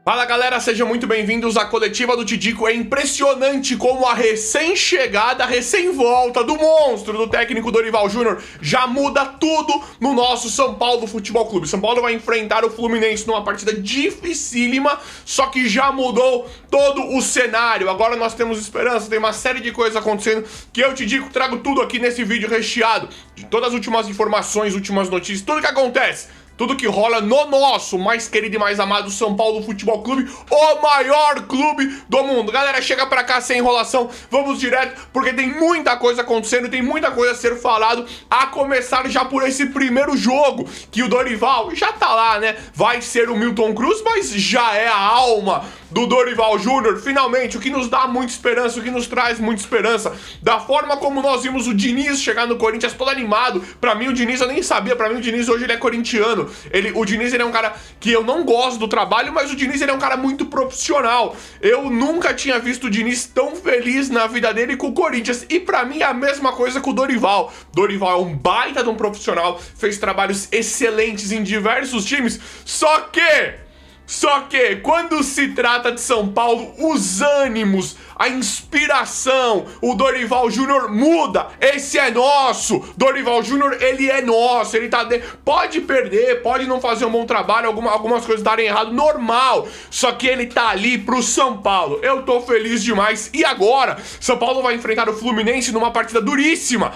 Fala galera, sejam muito bem-vindos à coletiva do Tidico. É impressionante como a recém-chegada, a recém-volta do monstro, do técnico Dorival Júnior, já muda tudo no nosso São Paulo Futebol Clube. São Paulo vai enfrentar o Fluminense numa partida dificílima, só que já mudou todo o cenário. Agora nós temos esperança, tem uma série de coisas acontecendo que eu, Tidico, trago tudo aqui nesse vídeo recheado de todas as últimas informações, últimas notícias, tudo que acontece. Tudo que rola no nosso mais querido e mais amado São Paulo Futebol Clube, o maior clube do mundo. Galera, chega pra cá sem enrolação, vamos direto, porque tem muita coisa acontecendo, tem muita coisa a ser falado, a começar já por esse primeiro jogo, que o Dorival já tá lá, né? Vai ser o Milton Cruz, mas já é a alma do Dorival Júnior, finalmente, o que nos dá muita esperança, o que nos traz muita esperança, da forma como nós vimos o Diniz chegar no Corinthians todo animado. Pra mim o Diniz, eu nem sabia, pra mim o Diniz hoje ele é corintiano. O Diniz ele é um cara que eu não gosto do trabalho, mas o Diniz ele é um cara muito profissional. Eu nunca tinha visto o Diniz tão feliz na vida dele com o Corinthians, e pra mim é a mesma coisa com o Dorival. Dorival é um baita de um profissional, fez trabalhos excelentes em diversos times, só que quando se trata de São Paulo, os ânimos, a inspiração, o Dorival Júnior muda. Esse é nosso. Dorival Júnior, ele é nosso. Ele tá pode perder, pode não fazer um bom trabalho, algumas coisas darem errado, normal. Só que ele tá ali pro São Paulo. Eu tô feliz demais. E agora, São Paulo vai enfrentar o Fluminense numa partida duríssima,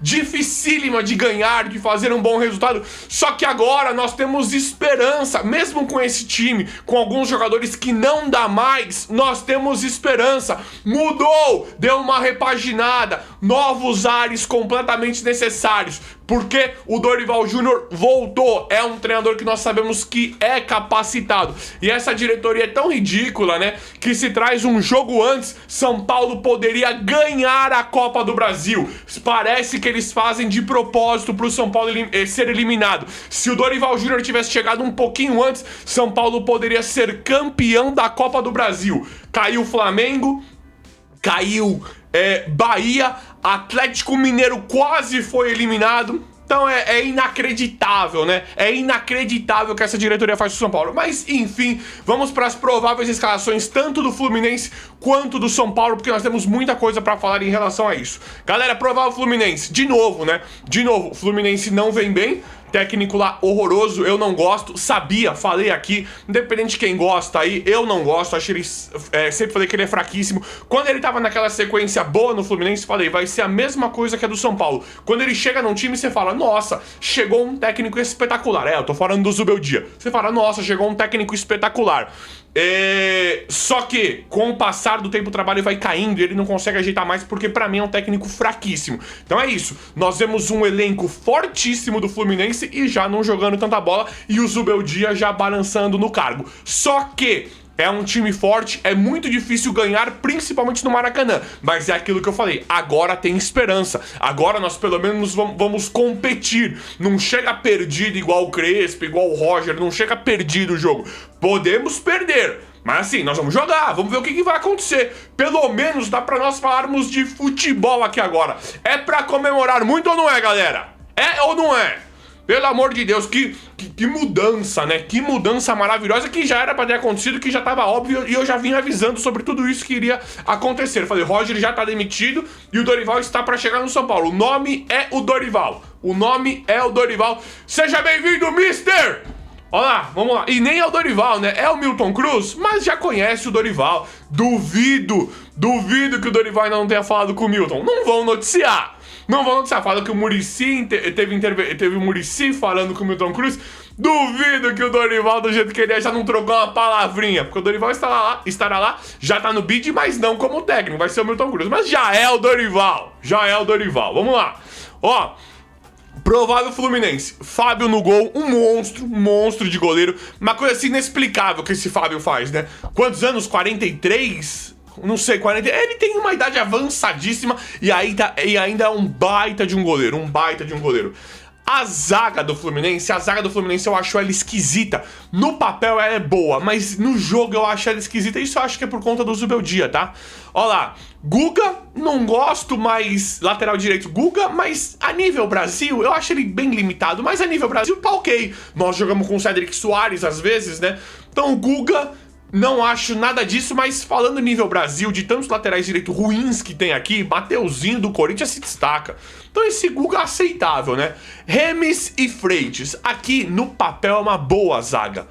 dificílima de ganhar, de fazer um bom resultado. Só que agora nós temos esperança, mesmo com esse time, com alguns jogadores que não dá mais, nós temos esperança. Mudou, deu uma repaginada, novos ares completamente necessários, porque o Dorival Júnior voltou, é um treinador que nós sabemos que é capacitado, e essa diretoria é tão ridícula, né, que se traz um jogo antes, São Paulo poderia ganhar a Copa do Brasil. Parece que eles fazem de propósito pro São Paulo ser eliminado. Se o Dorival Júnior tivesse chegado um pouquinho antes, São Paulo poderia ser campeão da Copa do Brasil. Caiu o Flamengo, caiu Bahia, Atlético Mineiro quase foi eliminado. Então é inacreditável, né? É inacreditável que essa diretoria faz com o São Paulo. Mas, enfim, vamos para as prováveis escalações tanto do Fluminense quanto do São Paulo, porque nós temos muita coisa para falar em relação a isso. Galera, provável Fluminense, de novo, né? De novo, o Fluminense não vem bem. Técnico lá horroroso, eu não gosto, falei aqui, independente de quem gosta aí, eu não gosto, achei ele, sempre falei que ele é fraquíssimo. Quando ele tava naquela sequência boa no Fluminense, falei, vai ser a mesma coisa que a do São Paulo. Quando ele chega num time, você fala, nossa, chegou um técnico espetacular. Eu tô falando do Zubeldia. Você fala, nossa, chegou um técnico espetacular. Só que, com o passar do tempo, o trabalho vai caindo e ele não consegue ajeitar mais, porque pra mim é um técnico fraquíssimo. Então é isso, nós vemos um elenco fortíssimo do Fluminense e já não jogando tanta bola, e o Zubeldia já balançando no cargo. Só que é um time forte, é muito difícil ganhar, principalmente no Maracanã. Mas é aquilo que eu falei, agora tem esperança. Agora nós pelo menos vamos competir. Não chega perdido igual o Crespo, igual o Roger, não chega perdido o jogo. Podemos perder, mas assim, nós vamos jogar, vamos ver o que vai acontecer. Pelo menos dá pra nós falarmos de futebol aqui agora. É pra comemorar muito ou não é, galera? É ou não é? Pelo amor de Deus, que mudança, né? Que mudança maravilhosa, que já era pra ter acontecido, que já tava óbvio, e eu já vim avisando sobre tudo isso que iria acontecer. Eu falei, Roger já tá demitido e o Dorival está pra chegar no São Paulo. O nome é o Dorival. O nome é o Dorival. Seja bem-vindo, mister! Olha lá, vamos lá. E nem é o Dorival, né? É o Milton Cruz, mas já conhece o Dorival. Duvido que o Dorival ainda não tenha falado com o Milton. Não vão noticiar. Fala que o Muricy teve o Muricy falando com o Milton Cruz. Duvido que o Dorival, do jeito que ele é, já não trocou uma palavrinha. Porque o Dorival estará lá, já tá no bid, mas não como técnico. Vai ser o Milton Cruz. Mas já é o Dorival. Vamos lá. Ó, provável Fluminense. Fábio no gol, um monstro de goleiro. Uma coisa assim inexplicável que esse Fábio faz, né? Quantos anos? 43? Não sei, 40. Ele tem uma idade avançadíssima e ainda é um baita de um goleiro. A zaga do Fluminense eu acho ela esquisita. No papel ela é boa, mas no jogo eu acho ela esquisita. Isso eu acho que é por conta do Zubeldia, tá? Ó lá, Guga, não gosto, mas lateral direito Guga, mas a nível Brasil eu acho ele bem limitado, mas a nível Brasil tá ok. Nós jogamos com o Cedric Soares às vezes, né? Então o Guga, não acho nada disso, mas falando nível Brasil, de tantos laterais direito ruins que tem aqui, Mateuzinho do Corinthians se destaca. Então esse Guga é aceitável, né? Remes e Freitas, aqui no papel é uma boa zaga.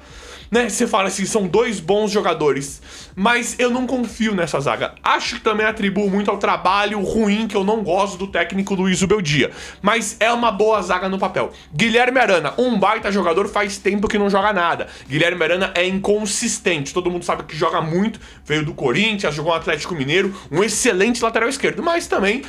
Né, você fala assim, são dois bons jogadores, mas eu não confio nessa zaga. Acho que também atribuo muito ao trabalho ruim que eu não gosto do técnico Luiz Ubeldia, mas é uma boa zaga no papel. Guilherme Arana, um baita jogador, faz tempo que não joga nada. Guilherme Arana é inconsistente, todo mundo sabe que joga muito, veio do Corinthians, jogou no Atlético Mineiro, um excelente lateral esquerdo, mas também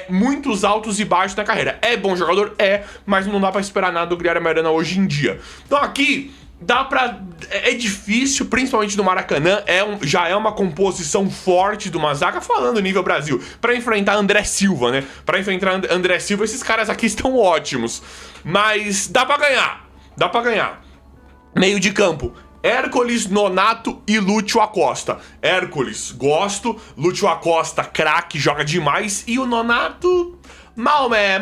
muitos altos e baixos na carreira. É bom jogador? É, mas não dá pra esperar nada do Guilherme Arana hoje em dia. Então aqui dá pra... É difícil, principalmente no Maracanã, já é uma composição forte de uma zaga, falando nível Brasil, pra enfrentar André Silva, né? Pra enfrentar André Silva, esses caras aqui estão ótimos. Mas dá pra ganhar, dá pra ganhar. Meio de campo, Hércules, Nonato e Lúcio Acosta. Hércules, gosto. Lúcio Acosta, craque, joga demais. E o Nonato... Malmé,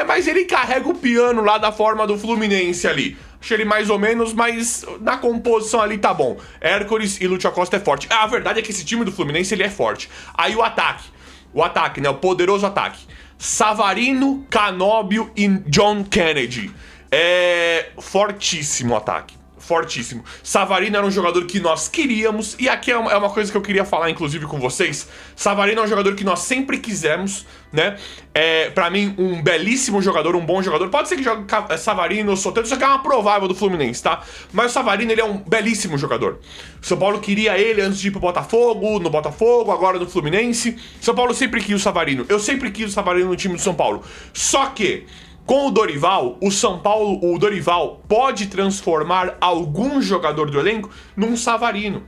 mas ele carrega o piano lá da forma do Fluminense ali. Achei ele mais ou menos, mas na composição ali tá bom. Hércules e Lúcio Acosta é forte. A verdade é que esse time do Fluminense, ele é forte. Aí o ataque, né, o poderoso ataque. Savarino, Canóbio e John Kennedy. É fortíssimo o ataque. Fortíssimo. Savarino era um jogador que nós queríamos, e aqui é uma coisa que eu queria falar inclusive com vocês. Savarino é um jogador que nós sempre quisemos, né? Pra mim, um belíssimo jogador, um bom jogador. Pode ser que jogue Savarino, Soteldo, isso aqui é uma provável do Fluminense, tá? Mas o Savarino, ele é um belíssimo jogador. O São Paulo queria ele antes de ir pro Botafogo, no Botafogo, agora no Fluminense. São Paulo sempre quis o Savarino. Eu sempre quis o Savarino no time do São Paulo. Só que com o Dorival, o Dorival pode transformar algum jogador do elenco num Savarino.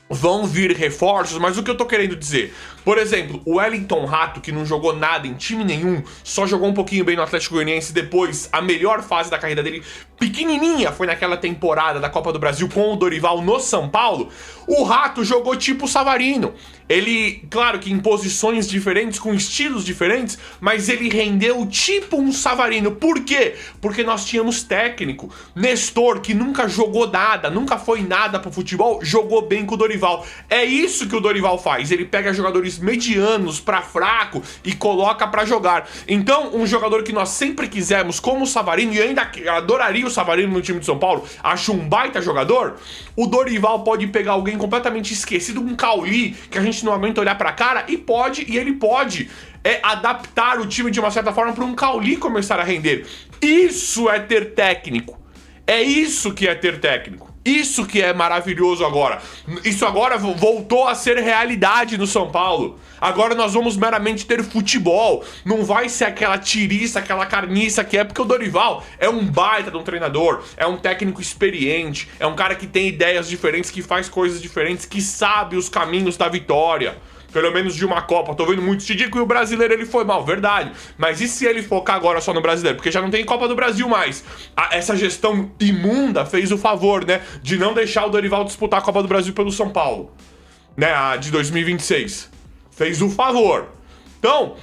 Vão vir reforços, mas o que eu tô querendo dizer? Por exemplo, o Wellington Rato, que não jogou nada em time nenhum, só jogou um pouquinho bem no Atlético Goianiense, depois a melhor fase da carreira dele, pequenininha, foi naquela temporada da Copa do Brasil com o Dorival no São Paulo. O Rato jogou tipo o Savarino. Ele, claro que em posições diferentes, com estilos diferentes, mas ele rendeu tipo um Savarino. Por quê? Porque nós tínhamos técnico. Nestor, que nunca jogou nada, nunca foi nada pro futebol, jogou bem com o Dorival. É isso que o Dorival faz. Ele pega jogadores medianos pra fraco e coloca pra jogar. Então, um jogador que nós sempre quisemos, como o Savarino, e ainda adoraria o Savarino no time de São Paulo, acho um baita jogador, o Dorival pode pegar alguém completamente esquecido, um Cauli, que a gente não aguenta olhar pra cara, e ele pode adaptar o time de uma certa forma para um Cauli começar a render. Isso é ter técnico. É isso que é ter técnico. Isso que é maravilhoso agora. Isso agora voltou a ser realidade no São Paulo. Agora nós vamos meramente ter futebol. Não vai ser aquela tiriça, aquela carniça que é, porque o Dorival é um baita de um treinador, é um técnico experiente, é um cara que tem ideias diferentes, que faz coisas diferentes, que sabe os caminhos da vitória. Pelo menos de uma Copa. Tô vendo muito Tidico e o brasileiro ele foi mal, verdade. Mas e se ele focar agora só no brasileiro? Porque já não tem Copa do Brasil mais. Essa gestão imunda fez o favor, né? De não deixar o Dorival disputar a Copa do Brasil pelo São Paulo. Né? A de 2026. Fez o favor. Então,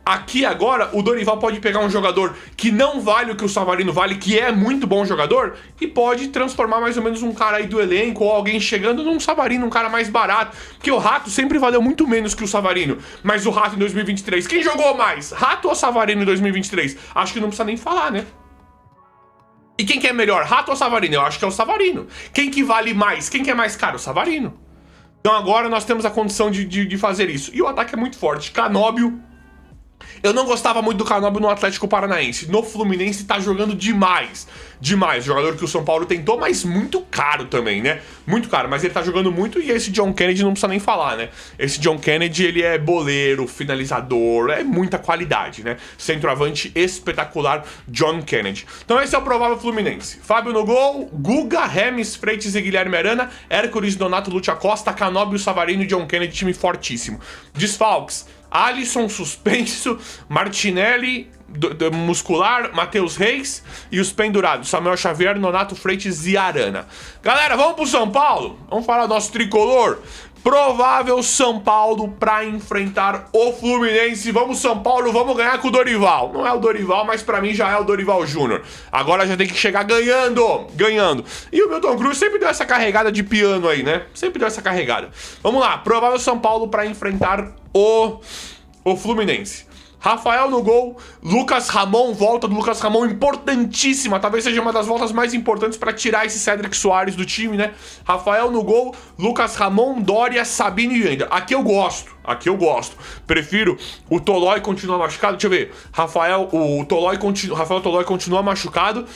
aqui agora o Dorival pode pegar um jogador que não vale o que o Savarino vale, que é muito bom jogador, e pode transformar mais ou menos um cara aí do elenco ou alguém chegando num Savarino, um cara mais barato, porque o Rato sempre valeu muito menos que o Savarino, mas o Rato em 2023, quem jogou mais? Rato ou Savarino em 2023? Acho que não precisa nem falar, né? E quem que é melhor, Rato ou Savarino? Eu acho que é o Savarino. Quem que vale mais? Quem que é mais caro? O Savarino. Então agora nós temos a condição de fazer isso. E o ataque é muito forte. Canóbio. Eu não gostava muito do Canóbio no Atlético Paranaense. No Fluminense tá jogando demais. Demais. Jogador que o São Paulo tentou, mas muito caro também, né? Muito caro, mas ele tá jogando muito, e esse John Kennedy não precisa nem falar, né? Esse John Kennedy, ele é boleiro, finalizador, é muita qualidade, né? Centroavante espetacular, John Kennedy. Então esse é o provável Fluminense. Fábio no gol, Guga, Remes, Freitas e Guilherme Arana, Hércules, Donato, Lúcio Acosta, Canóbio, Savarino e John Kennedy, time fortíssimo. Desfalques: Alisson suspenso, Martinelli muscular, Matheus Reis e os pendurados, Samuel Xavier, Nonato, Freitas e Arana. Galera, vamos pro São Paulo? Vamos falar do nosso tricolor? Provável São Paulo pra enfrentar o Fluminense. Vamos São Paulo, vamos ganhar com o Dorival. Não é o Dorival, mas pra mim já é o Dorival Júnior. Agora já tem que chegar ganhando. E o Milton Cruz sempre deu essa carregada de piano aí, né? Sempre deu essa carregada. Vamos lá, provável São Paulo pra enfrentar o Fluminense. Rafael no gol, Lucas Ramon, volta do Lucas Ramon importantíssima, talvez seja uma das voltas mais importantes para tirar esse Cedric Soares do time, né? Rafael no gol, Lucas Ramon, Dória, Sabino e Wender. Aqui eu gosto. Prefiro o Tolói continuar machucado. Deixa eu ver. Rafael Tolói continua machucado.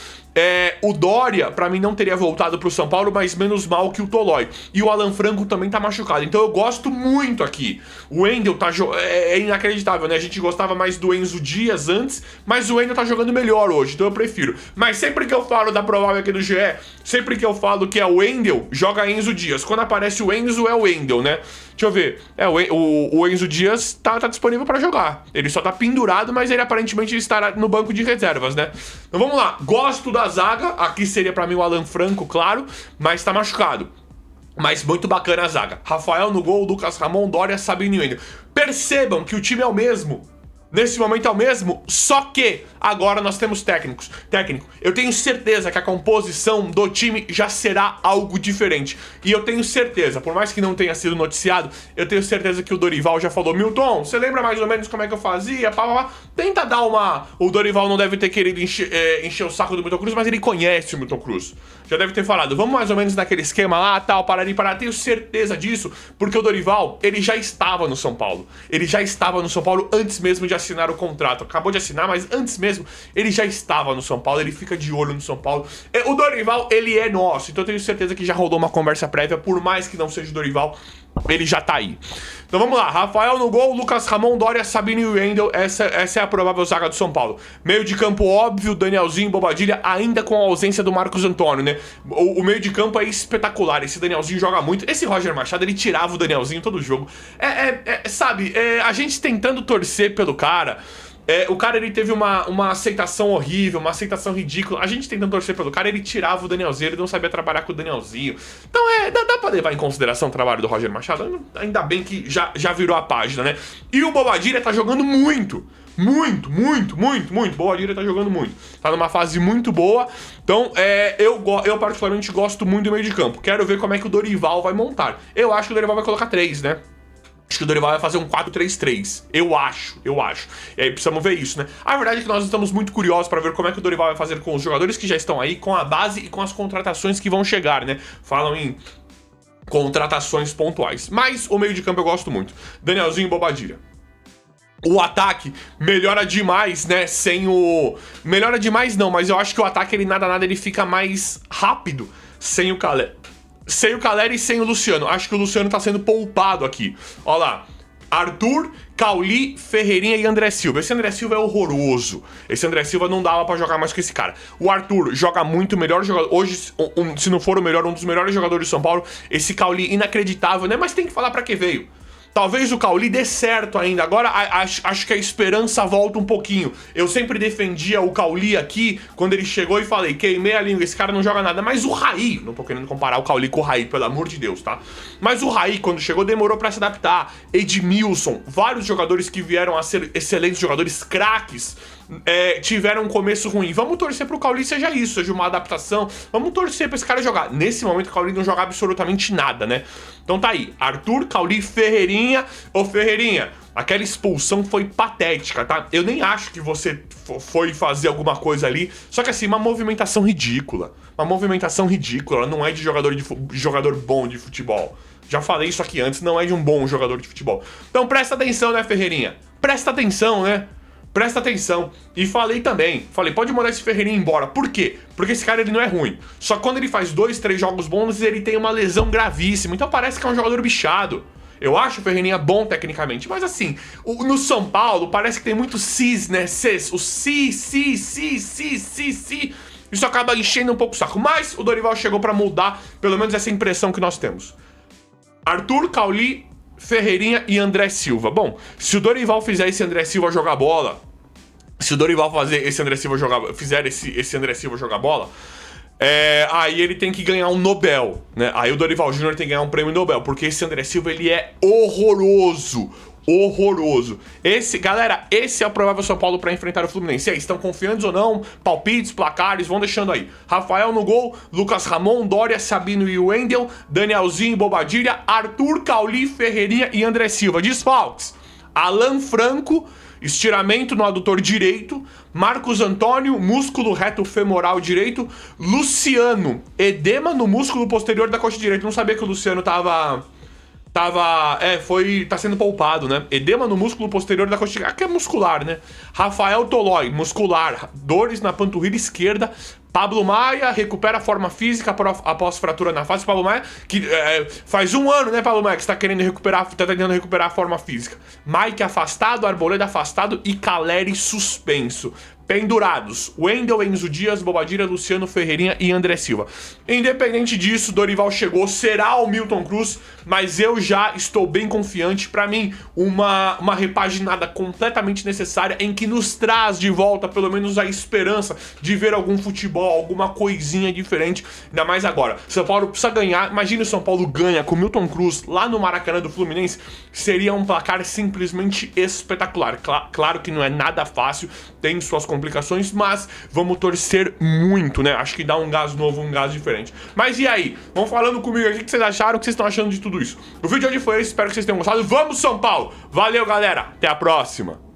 O Dória, pra mim, não teria voltado pro São Paulo, mas menos mal que o Tolói. E o Alan Franco também tá machucado. Então eu gosto muito aqui. O Wendel tá é inacreditável, né? A gente gostava mais do Enzo Dias antes, mas o Wendel tá jogando melhor hoje, então eu prefiro. Mas sempre que eu falo da provável aqui do GE, sempre que eu falo que é o Wendel, joga Enzo Dias. Quando aparece o Enzo, é o Wendel, né? Deixa eu ver. O Enzo Dias tá disponível pra jogar. Ele só tá pendurado, mas ele aparentemente estará no banco de reservas, né? Então vamos lá. Gosto da zaga. Aqui seria pra mim o Alan Franco, claro, mas tá machucado. Mas muito bacana a zaga. Rafael no gol, Lucas Ramon, Dória, Sabino e Wendel. Percebam que o time é o mesmo. Nesse momento é o mesmo, só que agora nós temos técnico. Eu tenho certeza que a composição do time já será algo diferente. E eu tenho certeza, por mais que não tenha sido noticiado, eu tenho certeza que o Dorival já falou: Milton, você lembra mais ou menos como é que eu fazia? Tenta dar uma... O Dorival não deve ter querido encher o saco do Milton Cruz, mas ele conhece o Milton Cruz. Já deve ter falado, vamos mais ou menos naquele esquema lá, tal, parari. Tenho certeza disso, porque o Dorival, ele já estava no São Paulo. Ele já estava no São Paulo antes mesmo de assinar o contrato. Acabou de assinar, mas antes mesmo, ele já estava no São Paulo, ele fica de olho no São Paulo. O Dorival, ele é nosso, então eu tenho certeza que já rolou uma conversa prévia, por mais que não seja o Dorival, ele já tá aí. Então vamos lá, Rafael no gol, Lucas Ramon, Dória, Sabino e Wendel, essa é a provável zaga do São Paulo. Meio de campo óbvio, Danielzinho, Bobadilha, ainda com a ausência do Marcos Antônio, né? O meio de campo é espetacular, esse Danielzinho joga muito, esse Roger Machado, ele tirava o Danielzinho todo jogo. Sabe, a gente tentando torcer pelo cara... o cara, ele teve uma aceitação horrível, uma aceitação ridícula. A gente tentando torcer pelo cara, ele tirava o Danielzinho, ele não sabia trabalhar com o Danielzinho. Então dá pra levar em consideração o trabalho do Roger Machado. Ainda bem que já virou a página, né? E o Bobadilha tá jogando muito. Muito. Bobadilha tá jogando muito. Tá numa fase muito boa. Então, eu particularmente gosto muito do meio de campo. Quero ver como é que o Dorival vai montar. Eu acho que o Dorival vai colocar 3, né? Acho que o Dorival vai fazer um 4-3-3. Eu acho. E aí precisamos ver isso, né? A verdade é que nós estamos muito curiosos para ver como é que o Dorival vai fazer com os jogadores que já estão aí, com a base e com as contratações que vão chegar, né? Falam em contratações pontuais. Mas o meio de campo eu gosto muito. Danielzinho e Bobadilha. O ataque melhora demais, né? Melhora demais não, mas eu acho que o ataque, ele nada ele fica mais rápido sem o Caleri. Sem o Caleri e sem o Luciano. Acho que o Luciano tá sendo poupado aqui. Ó lá. Arthur, Cauli, Ferreirinha e André Silva. Esse André Silva é horroroso. Esse André Silva não dava pra jogar mais com esse cara. O Arthur joga muito, melhor jogador. Hoje, se não for o melhor, um dos melhores jogadores de São Paulo. Esse Cauli inacreditável, né? Mas tem que falar pra que veio. Talvez o Cauli dê certo ainda. Agora acho que a esperança volta um pouquinho. Eu sempre defendia o Cauli aqui quando ele chegou e falei, queimei a língua, esse cara não joga nada. Mas o Raí, não tô querendo comparar o Cauli com o Raí, pelo amor de Deus, tá? Mas o Raí, quando chegou, demorou pra se adaptar. Edmilson, vários jogadores que vieram a ser excelentes jogadores, craques, tiveram um começo ruim. Vamos torcer pro Cauli seja isso, seja uma adaptação. Vamos torcer pra esse cara jogar. Nesse momento o Cauli não joga absolutamente nada, né? Então tá aí, Arthur, Cauli, Ferreirinha. Ô Ferreirinha, aquela expulsão foi patética, tá? Eu nem acho que você foi fazer alguma coisa ali. Só que assim, uma movimentação ridícula. Uma movimentação ridícula, não é de jogador bom de futebol. Já falei isso aqui antes, não é de um bom jogador de futebol. Então presta atenção, né, Ferreirinha? Presta atenção, né? Presta atenção. E falei, pode mandar esse Ferreirinha embora. Por quê? Porque esse cara, ele não é ruim. Só que quando ele faz 2, 3 jogos bons, ele tem uma lesão gravíssima. Então parece que é um jogador bichado. Eu acho o Ferreirinha bom tecnicamente. Mas assim, no São Paulo, parece que tem muito cis, né? O si. Isso acaba enchendo um pouco o saco. Mas o Dorival chegou pra mudar, pelo menos essa impressão que nós temos. Arthur, Cauli, Ferreirinha e André Silva. Bom, se o Dorival fizer esse André Silva jogar bola, se o Dorival fazer esse André Silva jogar, fizer esse André Silva jogar bola, Aí ele tem que ganhar um Nobel, né? Aí o Dorival Júnior tem que ganhar um prêmio Nobel, porque esse André Silva, ele é horroroso. Horroroso. Galera, esse é o provável São Paulo pra enfrentar o Fluminense. E aí, estão confiantes ou não? Palpites, placares, vão deixando aí. Rafael no gol, Lucas Ramon, Dória, Sabino e Wendel, Danielzinho, Bobadilha, Arthur, Cauli, Ferreirinha e André Silva. Desfalques: Alan Franco, estiramento no adutor direito, Marcos Antônio, músculo reto femoral direito, Luciano, edema no músculo posterior da coxa direita. Não sabia que o Luciano tá sendo poupado, né? Edema no músculo posterior da coxa direita, que é muscular, né? Rafael Tolói, muscular, dores na panturrilha esquerda. Pablo Maia recupera a forma física após fratura na face. Pablo Maia, que faz um ano, né, Pablo Maia, que está tentando recuperar a forma física. Mike afastado, Arboleda afastado e Caleri suspenso. Pendurados: Wendel, Enzo Dias, Bobadilha, Luciano, Ferreirinha e André Silva. Independente disso, Dorival chegou, será o Milton Cruz, mas eu já estou bem confiante. Pra mim, uma repaginada completamente necessária, em que nos traz de volta pelo menos a esperança de ver algum futebol, alguma coisinha diferente, ainda mais agora. São Paulo precisa ganhar. Imagina o São Paulo ganha com o Milton Cruz lá no Maracanã do Fluminense, seria um placar simplesmente espetacular. Claro que não é nada fácil, tem suas complicações, mas vamos torcer muito, né? Acho que dá um gás novo, um gás diferente. Mas e aí? Vão falando comigo aqui o que vocês acharam, o que vocês estão achando de tudo isso. O vídeo de hoje foi esse, espero que vocês tenham gostado. Vamos, São Paulo! Valeu, galera! Até a próxima!